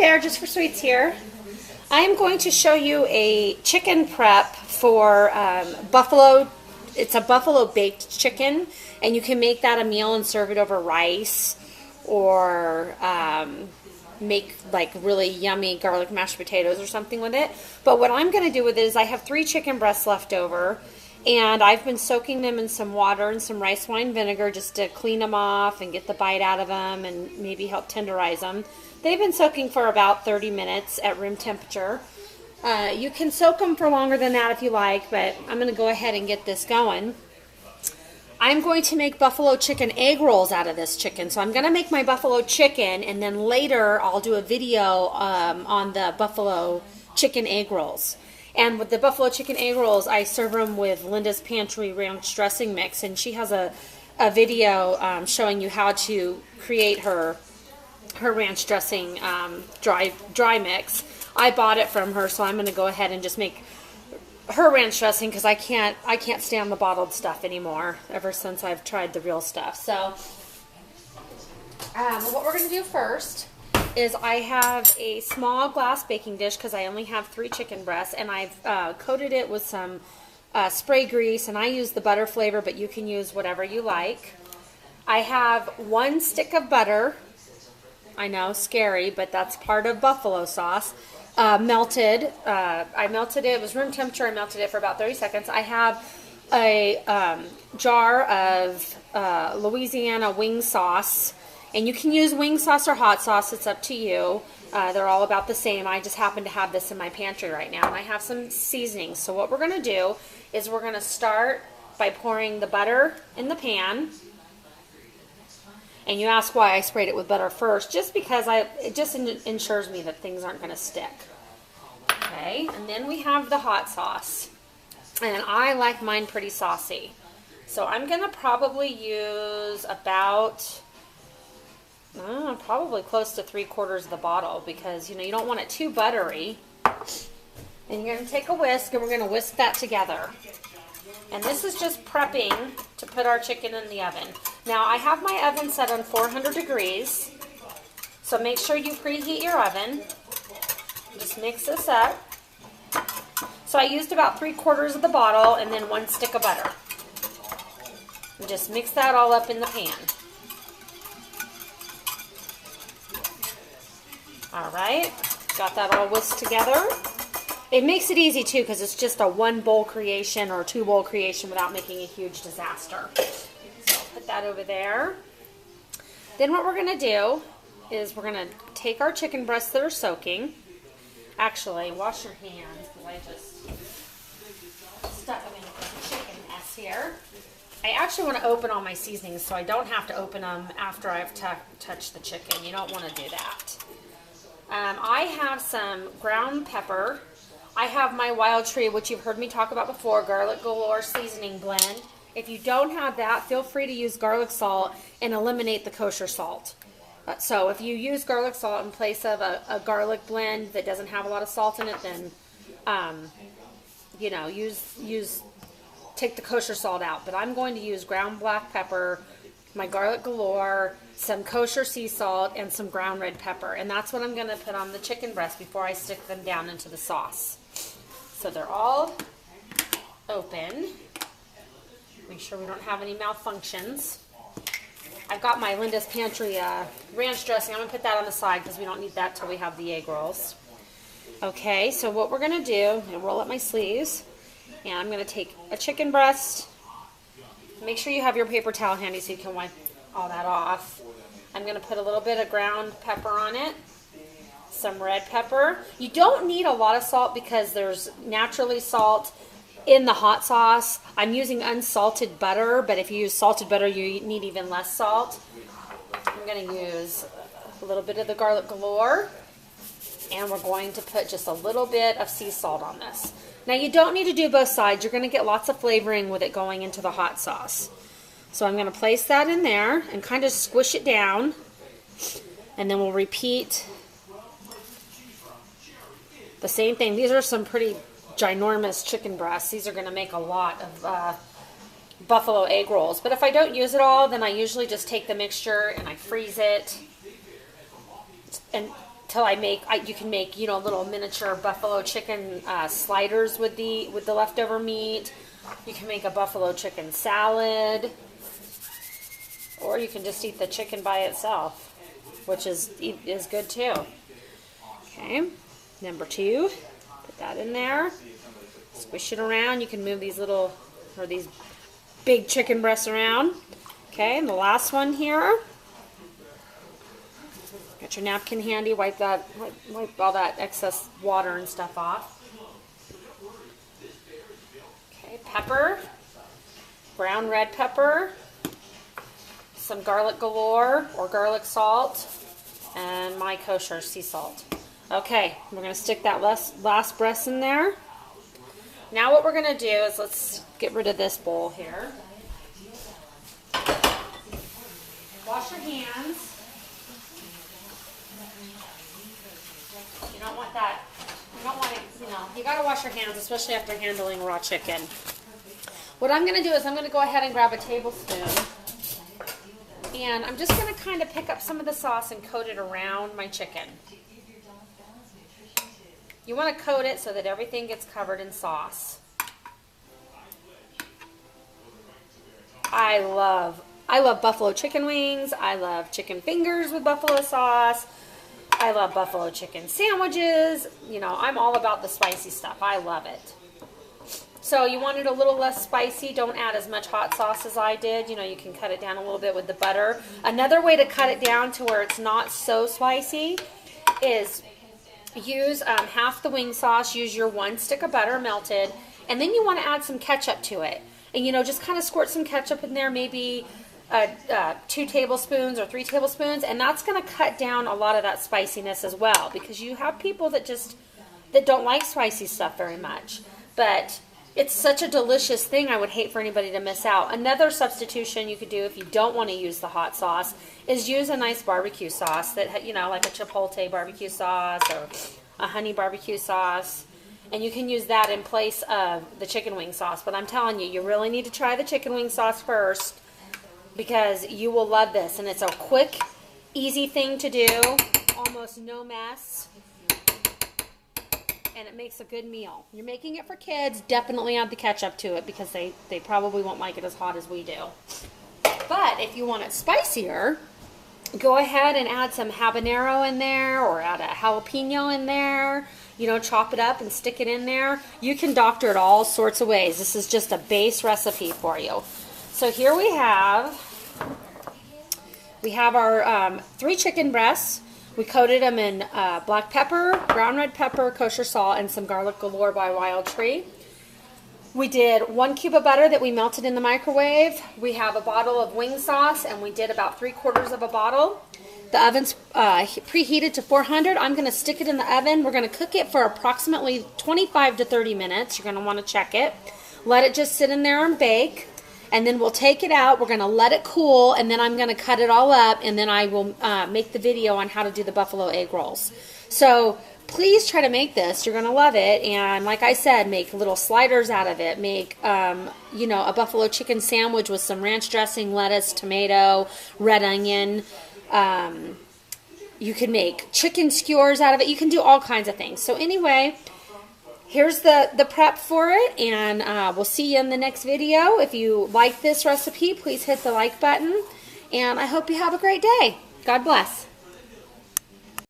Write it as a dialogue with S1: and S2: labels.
S1: there, Jus4SweetZ here. I am going to show you a chicken prep for buffalo. It's a buffalo baked chicken, and you can make that a meal and serve it over rice, or make like really yummy garlic mashed potatoes or something with it. But what I'm going to do with it is I have 3 chicken breasts left over, and I've been soaking them in some water and some rice wine vinegar just to clean them off and get the bite out of them and maybe help tenderize them. They've been soaking for about 30 minutes at room temperature. You can soak them for longer than that if you like, but I'm going to go ahead and get this going. I'm going to make buffalo chicken egg rolls out of this chicken. So I'm going to make my buffalo chicken, and then later I'll do a video on the buffalo chicken egg rolls. And with the buffalo chicken egg rolls, I serve them with Linda's Pantry ranch dressing mix, and she has a video showing you how to create her ranch dressing dry mix. I bought it from her, so I'm going to go ahead and just make her ranch dressing because I can't stand the bottled stuff anymore ever since I've tried the real stuff. So what we're going to do first is I have a small glass baking dish because I only have 3 chicken breasts, and I've coated it with some spray grease, and I use the butter flavor, but you can use whatever you like. I have 1 stick of butter. I know, scary, but that's part of buffalo sauce. Melted. I melted it. It was room temperature. I melted it for about 30 seconds. I have a jar of Louisiana wing sauce. And you can use wing sauce or hot sauce. It's up to you. They're all about the same. I just happen to have this in my pantry right now. And I have some seasonings. So what we're going to do is we're going to start by pouring the butter in the pan. And you ask why I sprayed it with butter first. Just because it just ensures me that things aren't going to stick. Okay. And then we have the hot sauce. And I like mine pretty saucy. So I'm going to probably use about... probably close to 3/4 of the bottle, because you don't want it too buttery. And you're going to take a whisk, and we're going to whisk that together. And this is just prepping to put our chicken in the oven. Now I have my oven set on 400 degrees, so make sure you preheat your oven. Just mix this up. So I used about 3/4 of the bottle and then 1 stick of butter. And just mix that all up in the pan. Alright, got that all whisked together. It makes it easy too because it's just a 1 bowl creation or 2 bowl creation without making a huge disaster. So I'll put that over there. Then what we're going to do is we're going to take our chicken breasts that are soaking. Actually, wash your hands because I just stuck them in a chicken mess here. I actually want to open all my seasonings so I don't have to open them after I've touched the chicken. You don't want to do that. I have some ground pepper. I have my Wild Tree, which you've heard me talk about before, garlic galore seasoning blend. If you don't have that, feel free to use garlic salt and eliminate the kosher salt. So if you use garlic salt in place of a garlic blend that doesn't have a lot of salt in it, then take the kosher salt out. But I'm going to use ground black pepper, my garlic galore, some kosher sea salt, and some ground red pepper. And that's what I'm going to put on the chicken breast before I stick them down into the sauce. So they're all open. Make sure we don't have any malfunctions. I've got my Linda's Pantry ranch dressing. I'm going to put that on the side because we don't need that till we have the egg rolls. Okay, so what we're going to do, I'm going to roll up my sleeves, and I'm going to take a chicken breast. Make sure you have your paper towel handy so you can wipe all that off. I'm going to put a little bit of ground pepper on it, some red pepper. You don't need a lot of salt because there's naturally salt in the hot sauce. I'm using unsalted butter, but if you use salted butter, you need even less salt. I'm going to use a little bit of the garlic galore, and we're going to put just a little bit of sea salt on this. Now you don't need to do both sides. You're going to get lots of flavoring with it going into the hot sauce. So I'm going to place that in there and kind of squish it down, and then we'll repeat the same thing. These are some pretty ginormous chicken breasts. These are going to make a lot of buffalo egg rolls. But if I don't use it all, then I usually just take the mixture and I freeze it. And till I make, you can make, you know, little miniature buffalo chicken sliders with the leftover meat. You can make a buffalo chicken salad, or you can just eat the chicken by itself, which is good too. Okay, number 2, put that in there. Squish it around. You can move these little, or these big chicken breasts around. Okay, and the last one here. Got your napkin handy. Wipe all that excess water and stuff off. Okay, pepper, brown red pepper, some garlic galore or garlic salt, and my kosher sea salt. Okay, we're going to stick that last breast in there. Now what we're going to do is, let's get rid of this bowl here. Wash your hands. You don't want that, you don't want it, you know, you got to wash your hands, especially after handling raw chicken. What I'm going to do is I'm going to go ahead and grab a tablespoon, and I'm just going to kind of pick up some of the sauce and coat it around my chicken. You want to coat it so that everything gets covered in sauce. I love buffalo chicken wings. I love chicken fingers with buffalo sauce. I love buffalo chicken sandwiches. You know, I'm all about the spicy stuff. I love it. So you want it a little less spicy. Don't add as much hot sauce as I did. You know, you can cut it down a little bit with the butter. Another way to cut it down to where it's not so spicy is use half the wing sauce. Use your 1 stick of butter melted. And then you want to add some ketchup to it. And, you know, just kind of squirt some ketchup in there, maybe 2 tablespoons or 3 tablespoons, and that's going to cut down a lot of that spiciness as well, because you have people that don't like spicy stuff very much. But it's such a delicious thing, I would hate for anybody to miss out. Another substitution you could do if you don't want to use the hot sauce is use a nice barbecue sauce that, you know, like a chipotle barbecue sauce or a honey barbecue sauce. And you can use that in place of the chicken wing sauce. But I'm telling you, you really need to try the chicken wing sauce first, because you will love this. And it's a quick, easy thing to do, almost no mess, and it makes a good meal. You're making it for kids, definitely add the ketchup to it, because they probably won't like it as hot as we do. But if you want it spicier, go ahead and add some habanero in there, or add a jalapeno in there. You know, chop it up and stick it in there. You can doctor it all sorts of ways. This is just a base recipe for you. So here we have our 3 chicken breasts. We coated them in black pepper, brown red pepper, kosher salt, and some garlic galore by Wild Tree. We did 1 cube of butter that we melted in the microwave. We have a bottle of wing sauce, and we did about 3/4 of a bottle. The oven's preheated to 400. I'm going to stick it in the oven. We're going to cook it for approximately 25 to 30 minutes. You're going to want to check it. Let it just sit in there and bake. And then we'll take it out. We're going to let it cool, and then I'm going to cut it all up, and then I will make the video on how to do the buffalo egg rolls. So please try to make this. You're going to love it. And like I said, make little sliders out of it. Make, you know, a buffalo chicken sandwich with some ranch dressing, lettuce, tomato, red onion. You can make chicken skewers out of it. You can do all kinds of things. So anyway, here's the prep for it, and we'll see you in the next video. If you like this recipe, please hit the like button, and I hope you have a great day. God bless.